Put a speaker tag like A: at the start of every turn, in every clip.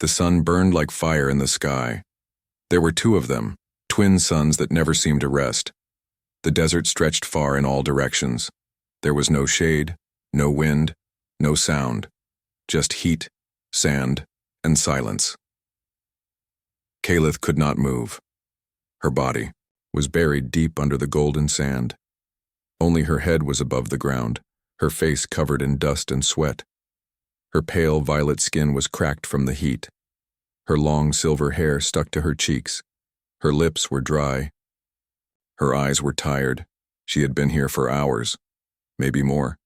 A: The sun burned like fire in the sky. There were two of them, twin suns that never seemed to rest. The desert stretched far in all directions. There was no shade, no wind, no sound, just heat, sand, and silence. Kalith could not move. Her body was buried deep under the golden sand. Only her head was above the ground, her face covered in dust and sweat. Her pale violet skin was cracked from the heat. Her long silver hair stuck to her cheeks. Her lips were dry. Her eyes were tired. She had been here for hours, maybe more.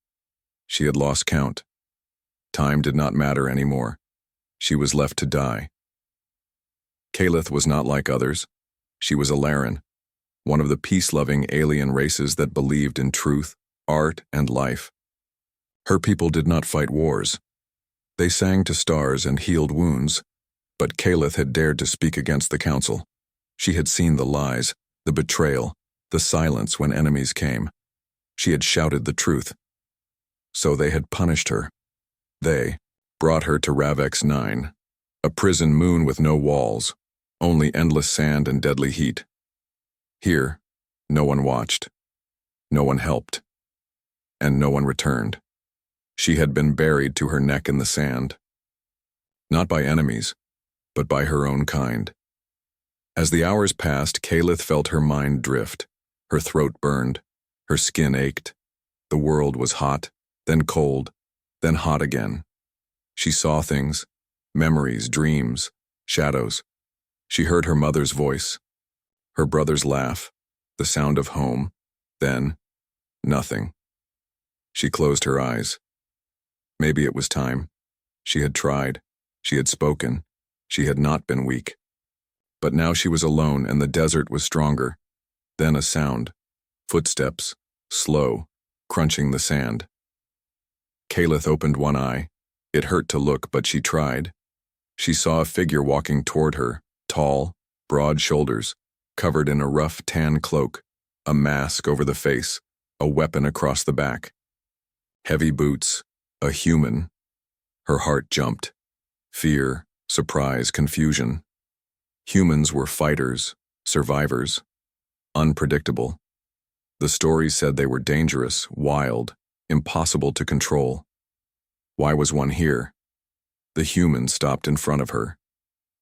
A: She had lost count. Time did not matter anymore. She was left to die. Kalith was not like others. She was a Laren, one of the peace-loving alien races that believed in truth, art, and life. Her people did not fight wars. They sang to stars and healed wounds, but Kalith had dared to speak against the council. She had seen the lies, the betrayal, the silence when enemies came. She had shouted the truth. So they had punished her. They brought her to Ravex 9, a prison moon with no walls, only endless sand and deadly heat. Here, no one watched, no one helped, and no one returned. She had been buried to her neck in the sand. Not by enemies, but by her own kind. As the hours passed, Kalith felt her mind drift. Her throat burned, her skin ached. The world was hot, then cold, then hot again. She saw things, memories, dreams, shadows. She heard her mother's voice, her brother's laugh, the sound of home, then nothing. She closed her eyes. Maybe it was time. She had tried. She had spoken. She had not been weak. But now she was alone and the desert was stronger. Then a sound. Footsteps, slow, crunching the sand. Kalith opened one eye. It hurt to look, but she tried. She saw a figure walking toward her, tall, broad shoulders, covered in a rough tan cloak, a mask over the face, a weapon across the back. Heavy boots, a human. Her heart jumped. Fear, surprise, confusion. Humans were fighters, survivors, unpredictable. The stories said they were dangerous, wild, impossible to control. Why was one here? The human stopped in front of her.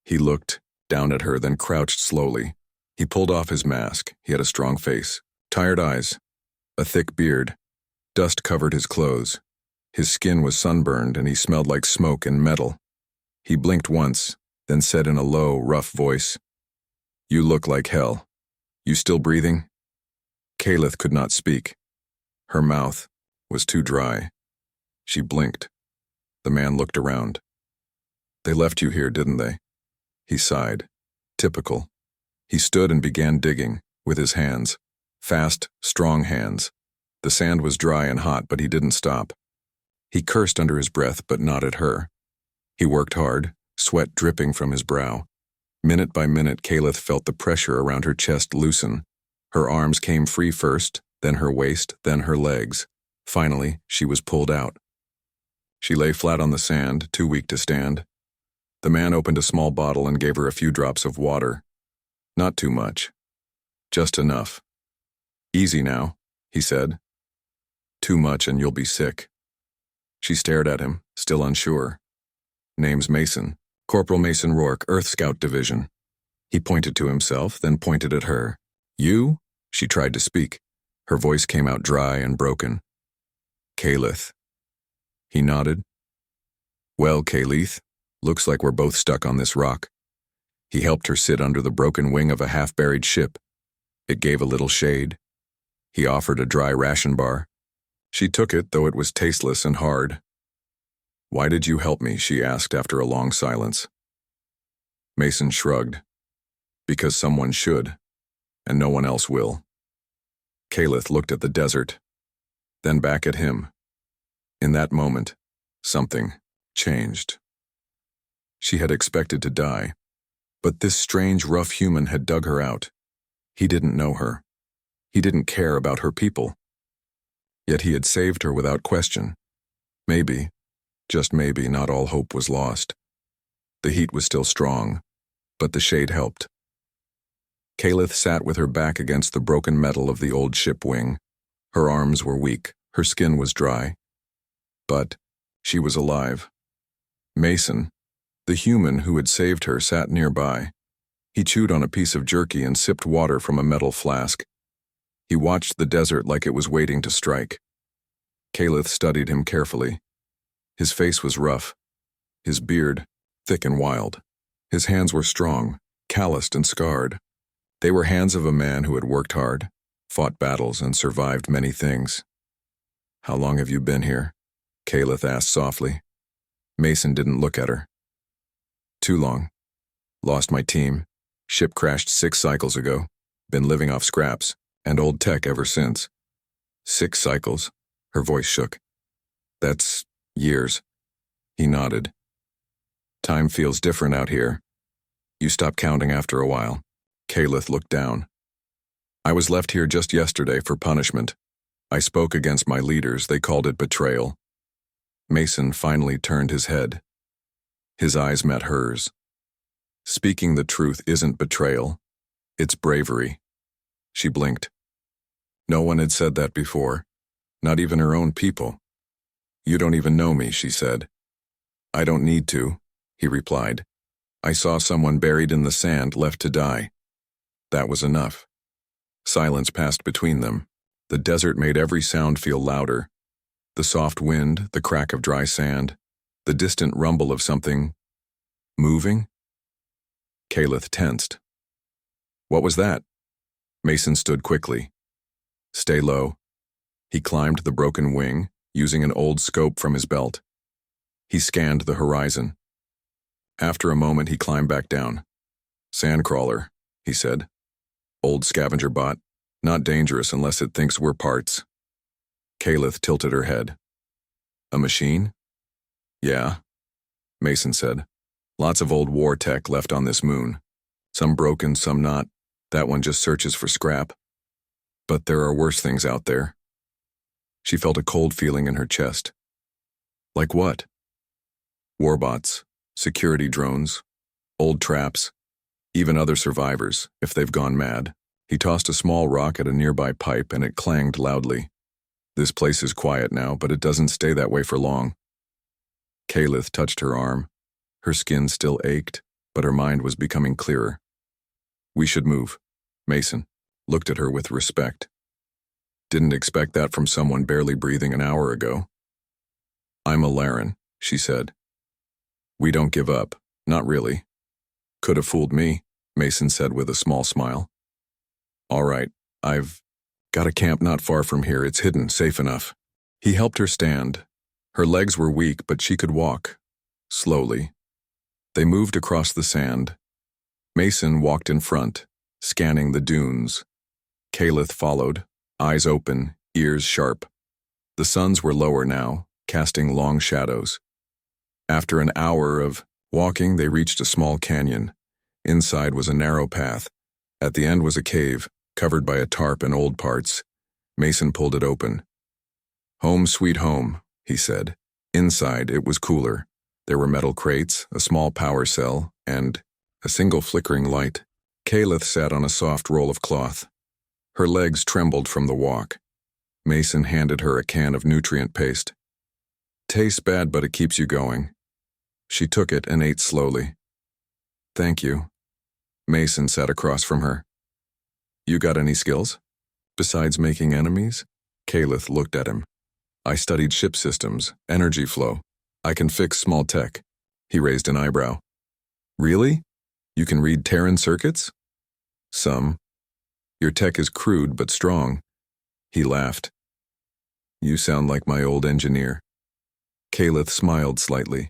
A: He looked down at her, then crouched slowly. He pulled off his mask. He had a strong face, tired eyes, a thick beard. Dust covered his clothes. His skin was sunburned and he smelled like smoke and metal. He blinked once, then said in a low, rough voice, "You look like hell. You still breathing?" Kalith could not speak. Her mouth was too dry. She blinked. The man looked around. "They left you here, didn't they?" He sighed. Typical. He stood and began digging, with his hands. Fast, strong hands. The sand was dry and hot, but he didn't stop. He cursed under his breath, but not at her. He worked hard, sweat dripping from his brow. Minute by minute, Kalith felt the pressure around her chest loosen. Her arms came free first, then her waist, then her legs. Finally, she was pulled out. She lay flat on the sand, too weak to stand. The man opened a small bottle and gave her a few drops of water. Not too much. Just enough. "Easy now," he said. "Too much and you'll be sick." She stared at him, still unsure. "Name's Mason. Corporal Mason Rourke, Earth Scout Division." He pointed to himself, then pointed at her. "You?" She tried to speak. Her voice came out dry and broken. "Kalith." He nodded. "Well, Kalith, looks like we're both stuck on this rock." He helped her sit under the broken wing of a half-buried ship. It gave a little shade. He offered a dry ration bar. She took it, though it was tasteless and hard. "Why did you help me?" she asked after a long silence. Mason shrugged. "Because someone should, and no one else will." Kalith looked at the desert, then back at him. In that moment, something changed. She had expected to die, but this strange, rough human had dug her out. He didn't know her. He didn't care about her people. Yet he had saved her without question. Maybe, just maybe, not all hope was lost. The heat was still strong, but the shade helped. Kalith sat with her back against the broken metal of the old ship wing. Her arms were weak, her skin was dry. But she was alive. Mason, the human who had saved her, sat nearby. He chewed on a piece of jerky and sipped water from a metal flask. He watched the desert like it was waiting to strike. Kalith studied him carefully. His face was rough, his beard thick and wild. His hands were strong, calloused and scarred. They were hands of a man who had worked hard, fought battles, and survived many things. "How long have you been here?" Kalith asked softly. Mason didn't look at her. "Too long. Lost my team. Ship crashed 6 cycles ago. Been living off scraps and old tech ever since." 6 cycles? Her voice shook. "That's years." He nodded. "Time feels different out here. You stop counting after a while." Kalith looked down. "I was left here just yesterday for punishment. I spoke against my leaders. They called it betrayal." Mason finally turned his head. His eyes met hers. "Speaking the truth isn't betrayal. It's bravery." She blinked. No one had said that before, not even her own people. "You don't even know me," she said. "I don't need to," he replied. "I saw someone buried in the sand, left to die. That was enough." Silence passed between them. The desert made every sound feel louder. The soft wind, the crack of dry sand, the distant rumble of something moving. Kalith tensed. "What was that?" Mason stood quickly. "Stay low." He climbed the broken wing, using an old scope from his belt. He scanned the horizon. After a moment, he climbed back down. "Sandcrawler," he said. "Old scavenger bot. Not dangerous unless it thinks we're parts." Kalith tilted her head. "A machine?" "Yeah," Mason said. "Lots of old war tech left on this moon. Some broken, some not. That one just searches for scrap. But there are worse things out there." She felt a cold feeling in her chest. "Like what?" "Warbots, security drones, old traps, even other survivors, if they've gone mad." He tossed a small rock at a nearby pipe and it clanged loudly. "This place is quiet now, but it doesn't stay that way for long." Kalith touched her arm. Her skin still ached, but her mind was becoming clearer. "We should move." Mason looked at her with respect. "Didn't expect that from someone barely breathing an hour ago." "I'm a Laren," she said. "We don't give up, not really." "Could have fooled me," Mason said with a small smile. "All right, I've got a camp not far from here. It's hidden, safe enough." He helped her stand. Her legs were weak, but she could walk. Slowly. They moved across the sand. Mason walked in front, scanning the dunes. Kalith followed, eyes open, ears sharp. The suns were lower now, casting long shadows. After an hour of walking, they reached a small canyon. Inside was a narrow path. At the end was a cave, covered by a tarp in old parts. Mason pulled it open. "Home sweet home," he said. Inside, it was cooler. There were metal crates, a small power cell, and a single flickering light. Kalith sat on a soft roll of cloth. Her legs trembled from the walk. Mason handed her a can of nutrient paste. "Tastes bad, but it keeps you going." She took it and ate slowly. "Thank you." Mason sat across from her. "You got any skills? Besides making enemies?" Kalith looked at him. "I studied ship systems, energy flow. I can fix small tech." He raised an eyebrow. "Really? You can read Terran circuits?" "Some. Your tech is crude but strong." He laughed. "You sound like my old engineer." Kalith smiled slightly.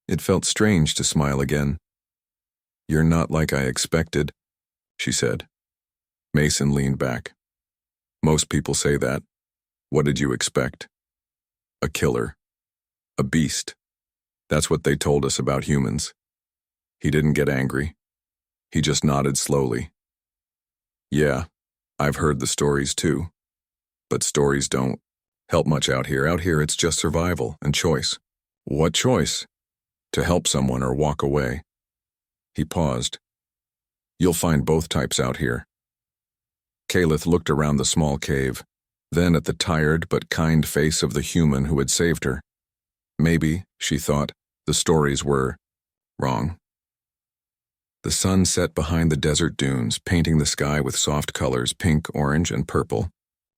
A: It felt strange to smile again. "You're not like I expected," she said. Mason leaned back. "Most people say that. What did you expect?" "A killer. A beast. That's what they told us about humans." He didn't get angry. He just nodded slowly. "Yeah, I've heard the stories too. But stories don't help much out here. Out here it's just survival and choice." "What choice?" to help someone or walk away. He paused. You'll find both types out here. Kalith looked around the small cave, then at the tired but kind face of the human who had saved her. Maybe, she thought, the stories were wrong. The sun set behind the desert dunes, painting the sky with soft colors, pink, orange, and purple.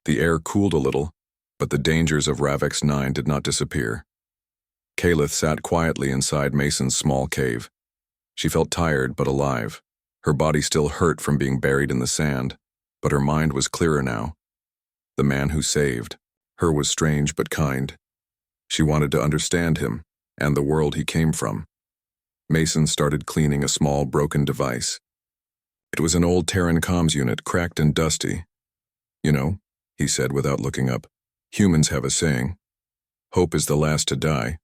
A: The air cooled a little, but the dangers of Ravix 9 did not disappear. Kalith sat quietly inside Mason's small cave. She felt tired but alive. Her body still hurt from being buried in the sand, but her mind was clearer now. The man who saved her was strange but kind. She wanted to understand him and the world he came from. Mason started cleaning a small broken device. It was an old Terran comms unit, cracked and dusty. You know, he said without looking up, humans have a saying. Hope is the last to die.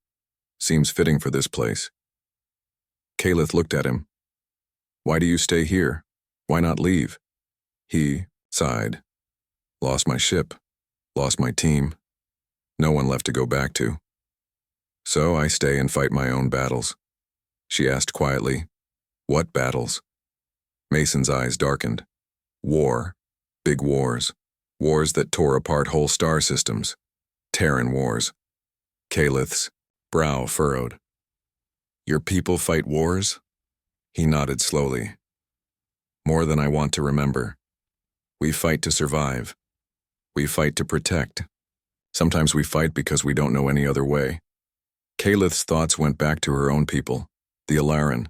A: Seems fitting for this place. Kalith looked at him. Why do you stay here? Why not leave? He sighed. Lost my ship. Lost my team. No one left to go back to. So I stay and fight my own battles. She asked quietly, what battles? Mason's eyes darkened. War. Big wars. Wars that tore apart whole star systems. Terran wars. Kalith's brow furrowed. Your people fight wars? He nodded slowly. More than I want to remember. We fight to survive. We fight to protect. Sometimes we fight because we don't know any other way. Kalith's thoughts went back to her own people, the Alaran.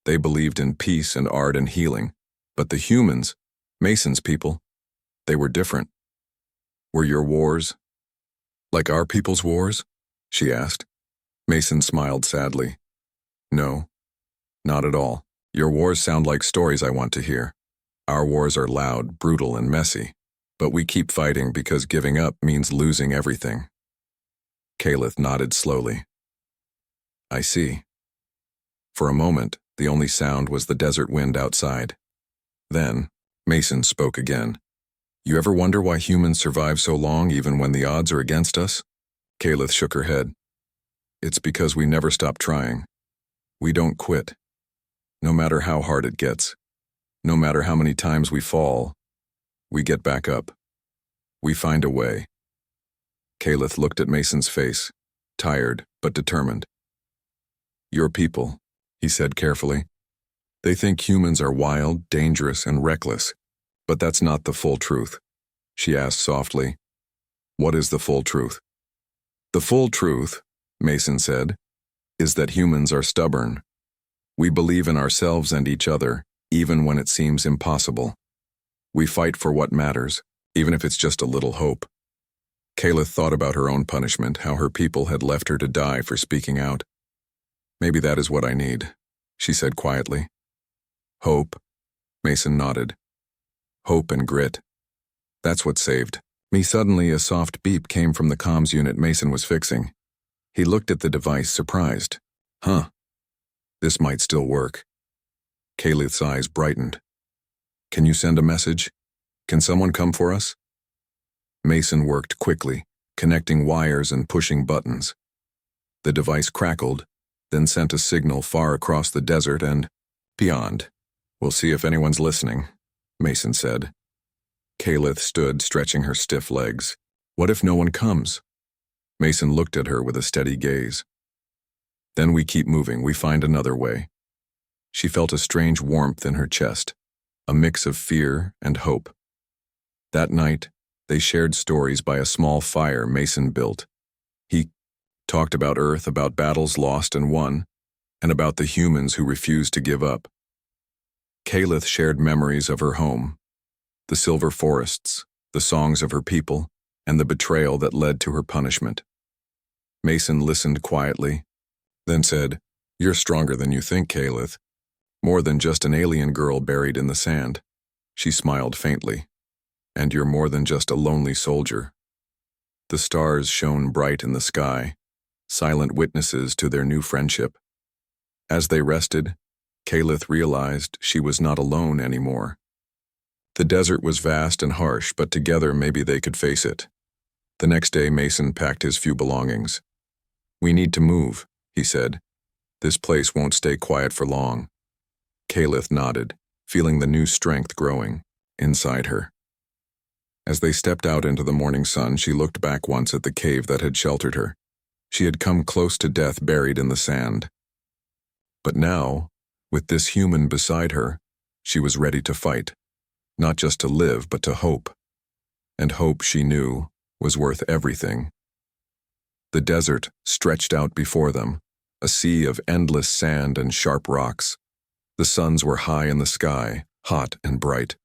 A: They believed in peace and art and healing, but the humans, Mason's people, they were different. Were your wars like our people's wars? She asked. Mason smiled sadly. No, not at all. Your wars sound like stories I want to hear. Our wars are loud, brutal, and messy, but we keep fighting because giving up means losing everything. Kalith nodded slowly. I see. For a moment, the only sound was the desert wind outside. Then, Mason spoke again. You ever wonder why humans survive so long even when the odds are against us? Kalith shook her head. It's because we never stop trying. We don't quit. No matter how hard it gets, no matter how many times we fall, we get back up. We find a way. Kalith looked at Mason's face, tired but determined. Your people, he said carefully. They think humans are wild, dangerous, and reckless, but that's not the full truth. She asked softly, what is the full truth? The full truth, Mason said, is that humans are stubborn. We believe in ourselves and each other, even when it seems impossible. We fight for what matters, even if it's just a little hope. Kalith thought about her own punishment, how her people had left her to die for speaking out. Maybe that is what I need, she said quietly. Hope, Mason nodded. Hope and grit. That's what saved me. Suddenly, a soft beep came from the comms unit Mason was fixing. He looked at the device, surprised. Huh. This might still work. Kalith's eyes brightened. Can you send a message? Can someone come for us? Mason worked quickly, connecting wires and pushing buttons. The device crackled, then sent a signal far across the desert and beyond. We'll see if anyone's listening, Mason said. Kalith stood, stretching her stiff legs. What if no one comes? Mason looked at her with a steady gaze. Then we keep moving, we find another way. She felt a strange warmth in her chest, a mix of fear and hope. That night, they shared stories by a small fire Mason built. He talked about Earth, about battles lost and won, and about the humans who refused to give up. Kalith shared memories of her home, the silver forests, the songs of her people, and the betrayal that led to her punishment. Mason listened quietly, then said, You're stronger than you think, Kalith. More than just an alien girl buried in the sand. She smiled faintly. And you're more than just a lonely soldier. The stars shone bright in the sky, silent witnesses to their new friendship. As they rested, Kalith realized she was not alone anymore. The desert was vast and harsh, but together maybe they could face it. The next day, Mason packed his few belongings. We need to move, he said. This place won't stay quiet for long. Kalith nodded, feeling the new strength growing inside her. As they stepped out into the morning sun, she looked back once at the cave that had sheltered her. She had come close to death buried in the sand. But now, with this human beside her, she was ready to fight, not just to live, but to hope. And hope, she knew, was worth everything. The desert stretched out before them, a sea of endless sand and sharp rocks. The suns were high in the sky, hot and bright.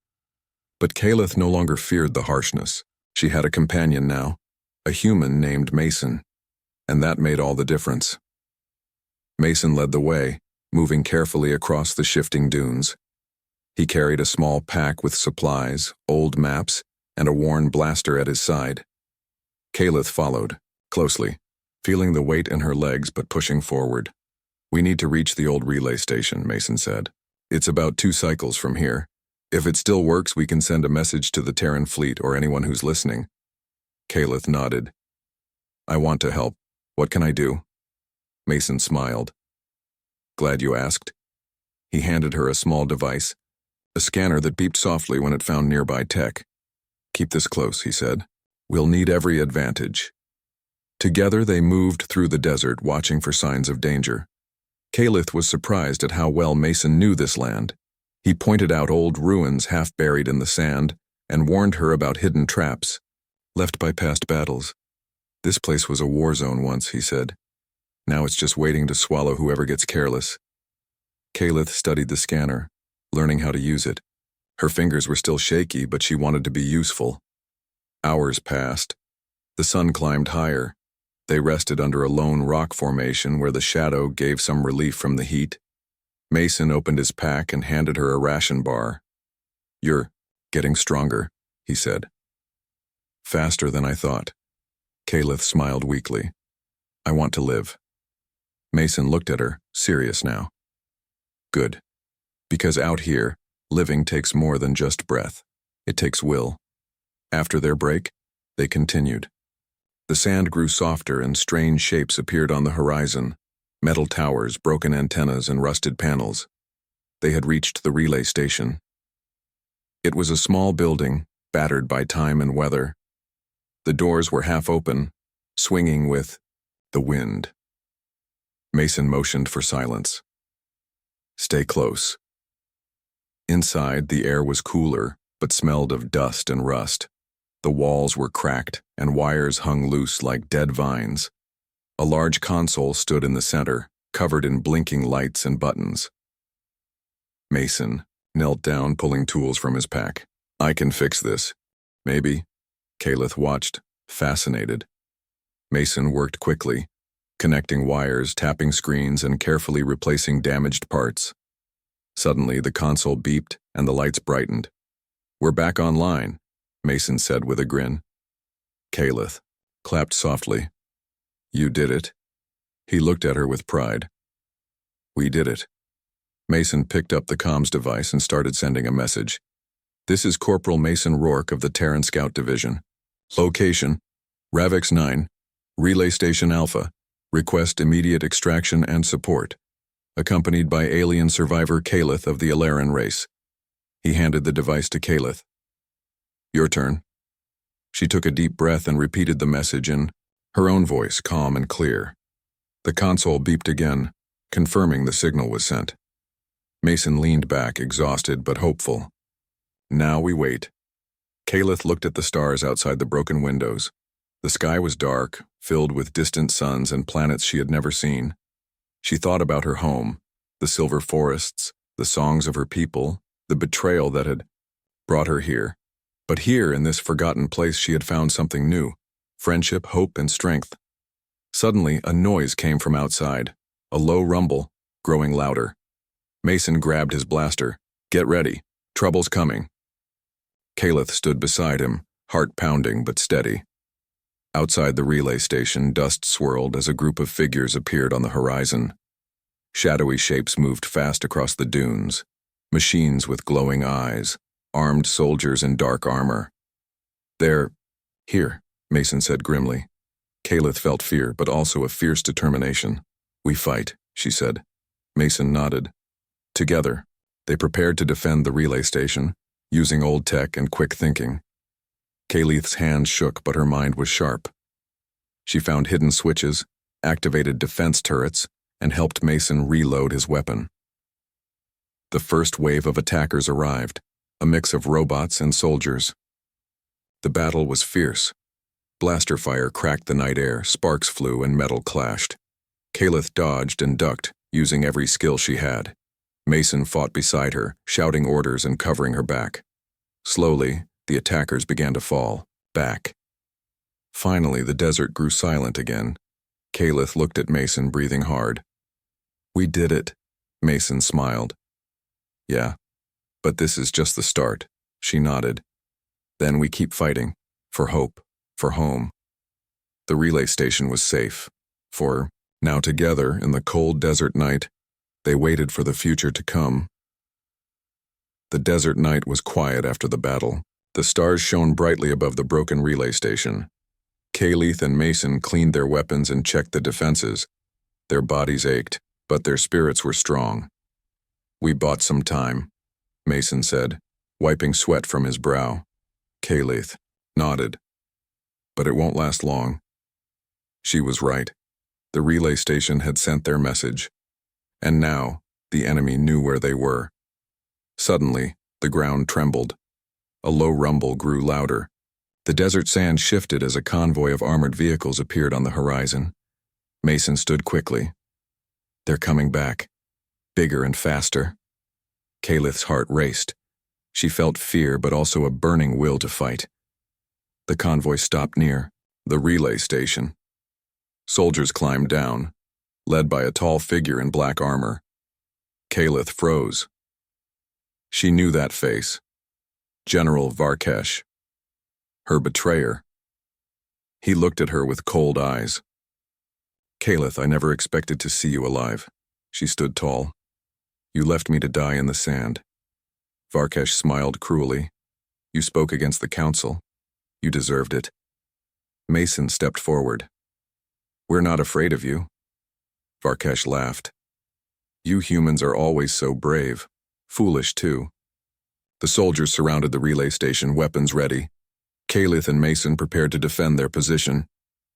A: But Kalith no longer feared the harshness. She had a companion now, a human named Mason, and that made all the difference. Mason led the way, moving carefully across the shifting dunes. He carried a small pack with supplies, old maps, and a worn blaster at his side. Kalith followed, closely, feeling the weight in her legs but pushing forward. "We need to reach the old relay station," Mason said. "It's about 2 cycles from here. If it still works, we can send a message to the Terran fleet or anyone who's listening." Kalith nodded. "I want to help. What can I do?" Mason smiled. "Glad you asked." He handed her a small device, a scanner that beeped softly when it found nearby tech. "Keep this close," he said. "We'll need every advantage." Together they moved through the desert, watching for signs of danger. Kalith was surprised at how well Mason knew this land. He pointed out old ruins half buried in the sand and warned her about hidden traps, left by past battles. "This place was a war zone once," he said. "Now it's just waiting to swallow whoever gets careless." Kalith studied the scanner, learning how to use it. Her fingers were still shaky, but she wanted to be useful. Hours passed. The sun climbed higher. They rested under a lone rock formation where the shadow gave some relief from the heat. Mason opened his pack and handed her a ration bar. "You're getting stronger," he said. "Faster than I thought." Kalith smiled weakly. "I want to live." Mason looked at her, serious now. "Good. Because out here, living takes more than just breath. It takes will." After their break, they continued. The sand grew softer and strange shapes appeared on the horizon. Metal towers, broken antennas, and rusted panels. They had reached the relay station. It was a small building, battered by time and weather. The doors were half open, swinging with the wind. Mason motioned for silence. "Stay close." Inside, the air was cooler, but smelled of dust and rust. The walls were cracked, and wires hung loose like dead vines. A large console stood in the center, covered in blinking lights and buttons. Mason knelt down, pulling tools from his pack. "I can fix this." "Maybe." Kalith watched, fascinated. Mason worked quickly, connecting wires, tapping screens, and carefully replacing damaged parts. Suddenly, the console beeped and the lights brightened. "We're back online," Mason said with a grin. Kalith clapped softly. "You did it." He looked at her with pride. "We did it." Mason picked up the comms device and started sending a message. "This is Corporal Mason Rourke of the Terran Scout Division. Location, Ravix 9, Relay Station Alpha. Request immediate extraction and support. Accompanied by alien survivor Kalith of the Alaran race." He handed the device to Kalith. "Your turn." She took a deep breath and repeated the message in her own voice, calm and clear. The console beeped again, confirming the signal was sent. Mason leaned back, exhausted but hopeful. "Now we wait." Kalith looked at the stars outside the broken windows. The sky was dark, filled with distant suns and planets she had never seen. She thought about her home, the silver forests, the songs of her people, the betrayal that had brought her here. But here, in this forgotten place, she had found something new: friendship, hope, and strength. Suddenly, a noise came from outside, a low rumble, growing louder. Mason grabbed his blaster. "Get ready. Trouble's coming." Kalith stood beside him, heart pounding but steady. Outside the relay station, dust swirled as a group of figures appeared on the horizon. Shadowy shapes moved fast across the dunes, machines with glowing eyes, armed soldiers in dark armor. "They're here," Mason said grimly. Kalith felt fear, but also a fierce determination. "We fight, she said. Mason nodded. Together, they prepared to defend the relay station, using old tech and quick thinking. Kayleith's hands shook, but her mind was sharp. She found hidden switches, activated defense turrets, and helped Mason reload his weapon. The first wave of attackers arrived, a mix of robots and soldiers. The battle was fierce. Blaster fire cracked the night air, sparks flew, and metal clashed. Kayleith dodged and ducked, using every skill she had. Mason fought beside her, shouting orders and covering her back. Slowly, the attackers began to fall, back. Finally, the desert grew silent again. Kayleith looked at Mason, breathing hard. "We did it," Mason smiled. "Yeah, but this is just the start," she nodded. "Then we keep fighting, for hope, for home." The relay station was safe, for, now together in the cold desert night, they waited for the future to come. The desert night was quiet after the battle. The stars shone brightly above the broken relay station. Kayleith and Mason cleaned their weapons and checked the defenses. Their bodies ached, but their spirits were strong. "We bought some time," Mason said, wiping sweat from his brow. Kayleith nodded. "But it won't last long." She was right. The relay station had sent their message. And now, the enemy knew where they were. Suddenly, the ground trembled. A low rumble grew louder. The desert sand shifted as a convoy of armored vehicles appeared on the horizon. Mason stood quickly. "They're coming back, bigger and faster." Kayleith's heart raced. She felt fear, but also a burning will to fight. The convoy stopped near the relay station. Soldiers climbed down, led by a tall figure in black armor. Kayleith froze. She knew that face. General Varkesh. Her betrayer. He looked at her with cold eyes. "Kayleith, I never expected to see you alive." She stood tall. "You left me to die in the sand." Varkesh smiled cruelly. "You spoke against the council. You deserved it." Mason stepped forward. "We're not afraid of you." Varkesh laughed. "You humans are always so brave. Foolish, too." The soldiers surrounded the relay station, weapons ready. Kayleith and Mason prepared to defend their position.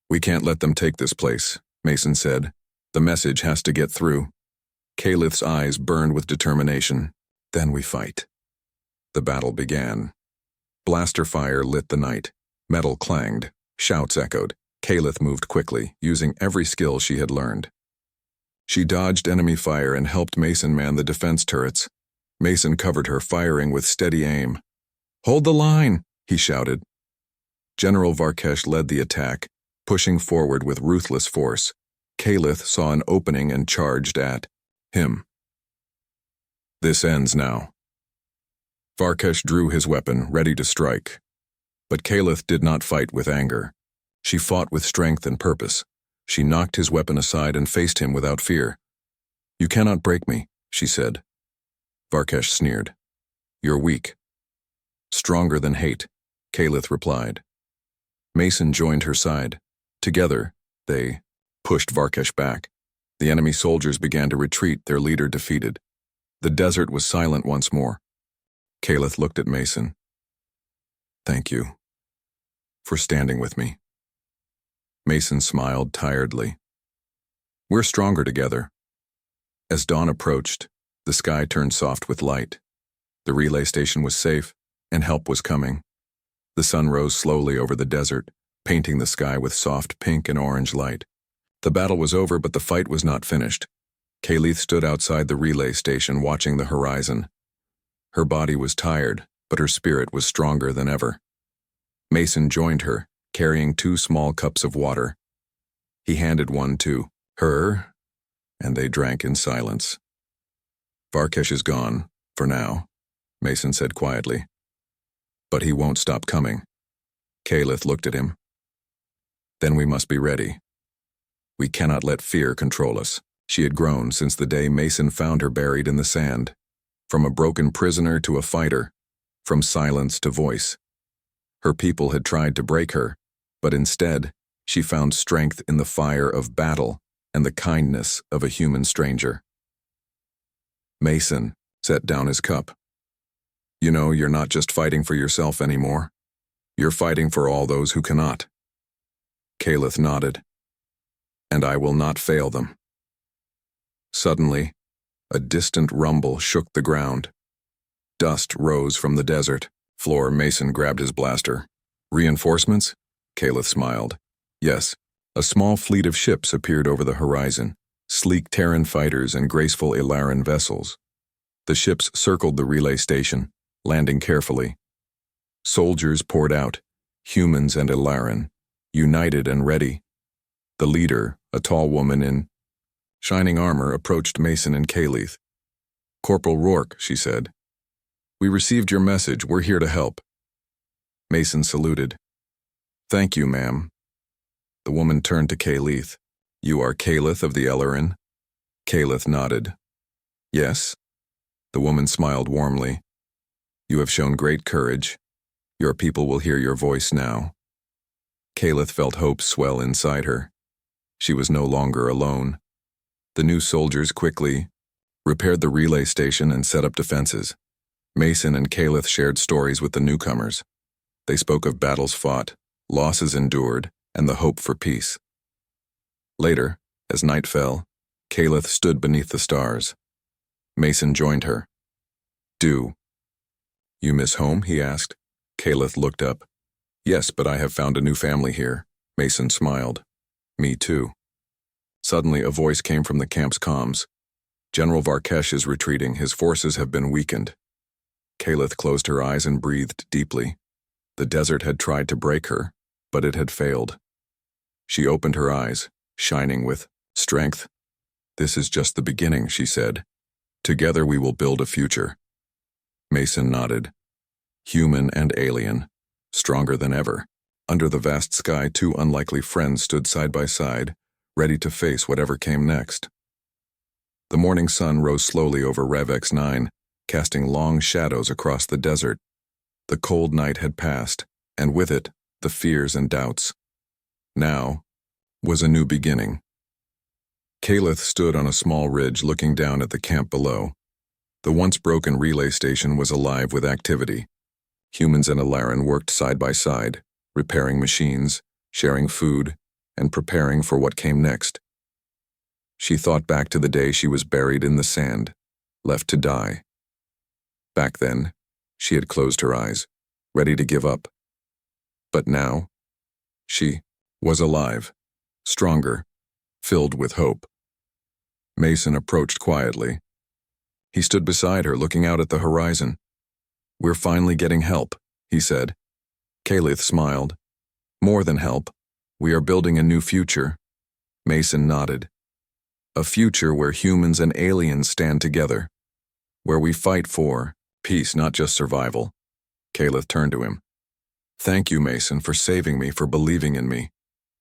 A: "We can't let them take this place," Mason said. "The message has to get through." Kayleith's eyes burned with determination. "Then we fight." The battle began. Blaster fire lit the night. Metal clanged. Shouts echoed. Kayleith moved quickly, using every skill she had learned. She dodged enemy fire and helped Mason man the defense turrets. Mason covered her, firing with steady aim. "Hold the line!" he shouted. General Varkesh led the attack, pushing forward with ruthless force. Kayleith saw an opening and charged at him. "This ends now." Varkesh drew his weapon, ready to strike. But Kayleith did not fight with anger. She fought with strength and purpose. She knocked his weapon aside and faced him without fear. "You cannot break me," she said. Varkesh sneered. "You're weak." "Stronger than hate," Kayleith replied. Mason joined her side. Together, they pushed Varkesh back. The enemy soldiers began to retreat, their leader defeated. The desert was silent once more. Kayleith looked at Mason. "Thank you for standing with me." Mason smiled tiredly. "We're stronger together." As dawn approached, the sky turned soft with light. The relay station was safe, and help was coming. The sun rose slowly over the desert, painting the sky with soft pink and orange light. The battle was over, but the fight was not finished. Kayleith stood outside the relay station, watching the horizon. Her body was tired, but her spirit was stronger than ever. Mason joined her, carrying 2 small cups of water. He handed one to her, and they drank in silence. "Varkesh is gone, for now," Mason said quietly. "But he won't stop coming." Kayleith looked at him. "Then we must be ready. We cannot let fear control us." She had grown since the day Mason found her buried in the sand. From a broken prisoner to a fighter, from silence to voice. Her people had tried to break her, but instead, she found strength in the fire of battle and the kindness of a human stranger. Mason set down his cup. You know, you're not just fighting for yourself anymore. You're fighting for all those who cannot. Calith nodded. And I will not fail them. Suddenly, a distant rumble shook the ground. Dust rose from the desert. Floor Mason grabbed his blaster. Reinforcements? Calith smiled. Yes, a small fleet of ships appeared over the horizon, sleek Terran fighters and graceful Ilaran vessels. The ships circled the relay station, landing carefully. Soldiers poured out, humans and Ilaran, united and ready. The leader, a tall woman in shining armor, approached Mason and Calith. Corporal Rourke, she said. We received your message. We're here to help. Mason saluted. Thank you, ma'am. The woman turned to Calith. You are Calith of the Ilaran? Calith nodded. Yes. The woman smiled warmly. You have shown great courage. Your people will hear your voice now. Calith felt hope swell inside her. She was no longer alone. The new soldiers quickly repaired the relay station and set up defenses. Mason and Calith shared stories with the newcomers. They spoke of battles fought, losses endured, and the hope for peace. Later, as night fell, Calith stood beneath the stars. Mason joined her. You miss home? He asked. Calith looked up. Yes, but I have found a new family here. Mason smiled. Me too. Suddenly, a voice came from the camp's comms. General Varkesh is retreating. His forces have been weakened. Calith closed her eyes and breathed deeply. The desert had tried to break her, but it had failed. She opened her eyes, shining with strength. This is just the beginning, she said. Together we will build a future. Mason nodded. Human and alien, stronger than ever. Under the vast sky, two unlikely friends stood side by side, ready to face whatever came next. The morning sun rose slowly over Rev X9, casting long shadows across the desert. The cold night had passed, and with it, the fears and doubts. Now was a new beginning. Calith stood on a small ridge looking down at the camp below. The once broken relay station was alive with activity. Humans and Ilaran worked side by side, repairing machines, sharing food, and preparing for what came next. She thought back to the day she was buried in the sand, left to die. Back then, she had closed her eyes, ready to give up. But now, she was alive, stronger, filled with hope. Mason approached quietly. He stood beside her, looking out at the horizon. We're finally getting help, he said. Calith smiled. More than help. We are building a new future. Mason nodded. A future where humans and aliens stand together. Where we fight for peace, not just survival. Calith turned to him. Thank you, Mason, for saving me, for believing in me.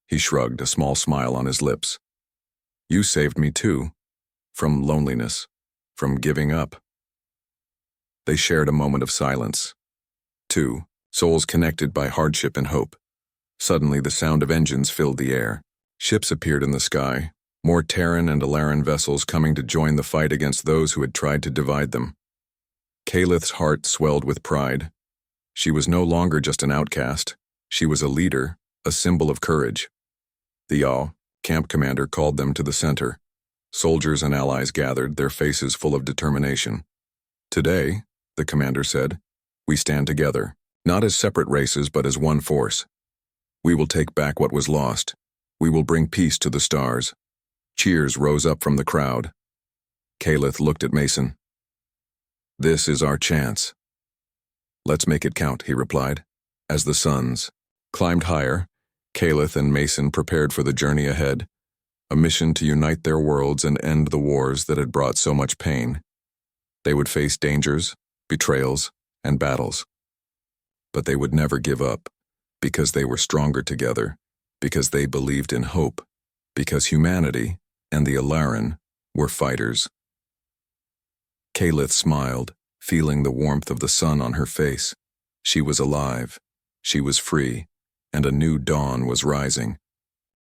A: He shrugged, a small smile on his lips. You saved me too. From loneliness. From giving up. They shared a moment of silence. Two souls connected by hardship and hope. Suddenly the sound of engines filled the air. Ships appeared in the sky, more Terran and Ilaran vessels coming to join the fight against those who had tried to divide them. Calith's heart swelled with pride. She was no longer just an outcast. She was a leader, a symbol of courage. The Yaw, camp commander, called them to the center. Soldiers and allies gathered, their faces full of determination. Today, the commander said, we stand together, not as separate races but as one force. We will take back what was lost. We will bring peace to the stars. Cheers rose up from the crowd. Calith looked at Mason. This is our chance. Let's make it count, he replied. As the suns climbed higher, Calith and Mason prepared for the journey ahead, a mission to unite their worlds and end the wars that had brought so much pain. They would face dangers, betrayals, and battles. But they would never give up, because they were stronger together, because they believed in hope, because humanity and the Ilaran were fighters. Calith smiled, feeling the warmth of the sun on her face. She was alive, she was free, and a new dawn was rising.